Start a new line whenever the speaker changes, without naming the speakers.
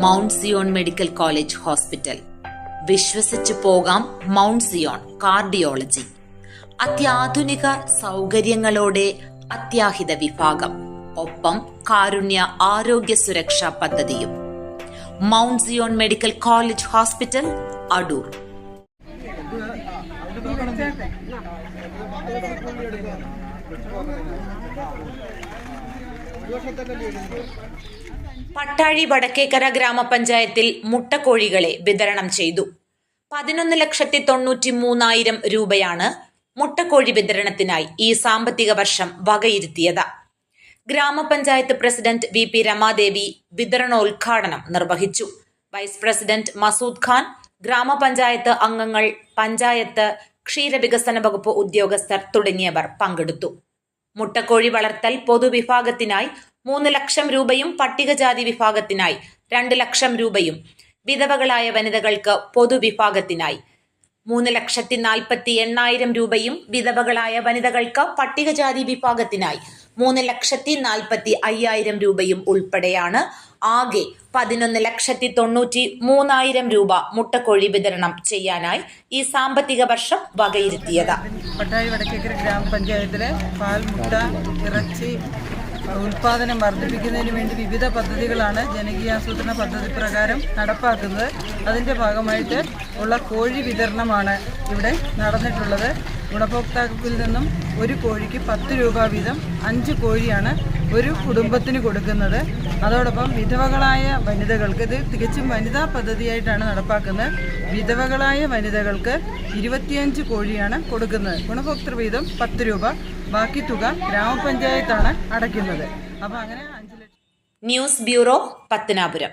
Mount Zion medical college hospital. വിശ്വസിച്ചു പോകാം mount Zion cardiology. അത്യാധുനിക സൗകര്യങ്ങളോടെ അത്യാഹിത വിഭാഗം, ഒപ്പം കാരുണ്യ ആരോഗ്യ സുരക്ഷാ പദ്ധതിയും. Mount Zion medical college hospital, Adoor. Pattazhi Vadakkekara ഗ്രാമപഞ്ചായത്തിൽ മുട്ടക്കോഴികളെ വിതരണം ചെയ്തു. 11,93,000 രൂപയാണ് മുട്ടക്കോഴി വിതരണത്തിനായി ഈ സാമ്പത്തിക വർഷം വകയിരുത്തിയത്. ഗ്രാമപഞ്ചായത്ത് പ്രസിഡന്റ് VP രമാദേവി വിതരണോദ്ഘാടനം നിർവഹിച്ചു. വൈസ് പ്രസിഡന്റ് മസൂദ് ഖാൻ, ഗ്രാമപഞ്ചായത്ത് അംഗങ്ങൾ, പഞ്ചായത്ത് ക്ഷീരവികസന വകുപ്പ് ഉദ്യോഗസ്ഥർ തുടങ്ങിയവർ പങ്കെടുത്തു. മുട്ടക്കോഴി വളർത്തൽ പൊതുവിഭാഗത്തിനായി 3 ലക്ഷം രൂപയും പട്ടികജാതി വിഭാഗത്തിനായി 2 ലക്ഷം രൂപയും, വിധവകളായ വനിതകൾക്ക് പൊതുവിഭാഗത്തിനായി 3,48,000 രൂപയും, വിധവകളായ വനിതകൾക്ക് പട്ടികജാതി വിഭാഗത്തിനായി 3,45,000 രൂപയും ഉൾപ്പെടെയാണ് ആകെ 11,93,000 രൂപ മുട്ടക്കോഴി വിതരണം ചെയ്യാനായി ഈ സാമ്പത്തിക വർഷം വകയിരുത്തിയത്.
പട്ടാഴി വടക്കേക്കര ഗ്രാമപഞ്ചായത്തിലെ പാൽ, മുട്ട, ഇറച്ചി ഉൽപാദനം വർദ്ധിപ്പിക്കുന്നതിന് വേണ്ടി വിവിധ പദ്ധതികളാണ് ജനകീയാസൂത്രണ പദ്ധതി പ്രകാരം നടപ്പാക്കുന്നത്. അതിൻ്റെ ഭാഗമായിട്ട് ഉള്ള കോഴി വിതരണമാണ് ഇവിടെ നടന്നിട്ടുള്ളത്. ഗുണഭോക്താക്കളിൽ നിന്നും ഒരു കോഴിക്ക് 10 രൂപ വീതം 5 കോഴിയാണ് ഒരു കുടുംബത്തിന് കൊടുക്കുന്നത്. അതോടൊപ്പം വിധവകളായ വനിതകൾക്ക്, ഇത് തികച്ചും വനിതാ പദ്ധതിയായിട്ടാണ് നടപ്പാക്കുന്നത്, വിധവകളായ വനിതകൾക്ക് 25 കോഴിയാണ് കൊടുക്കുന്നത്. ഗുണഭോക്തൃ വീതം 10 രൂപ, ബാക്കി തുക ഗ്രാമപഞ്ചായത്താണ് അടയ്ക്കുന്നത്. അപ്പോൾ അങ്ങനെ 5 ലക്ഷം.
News bureau, Pathanapuram.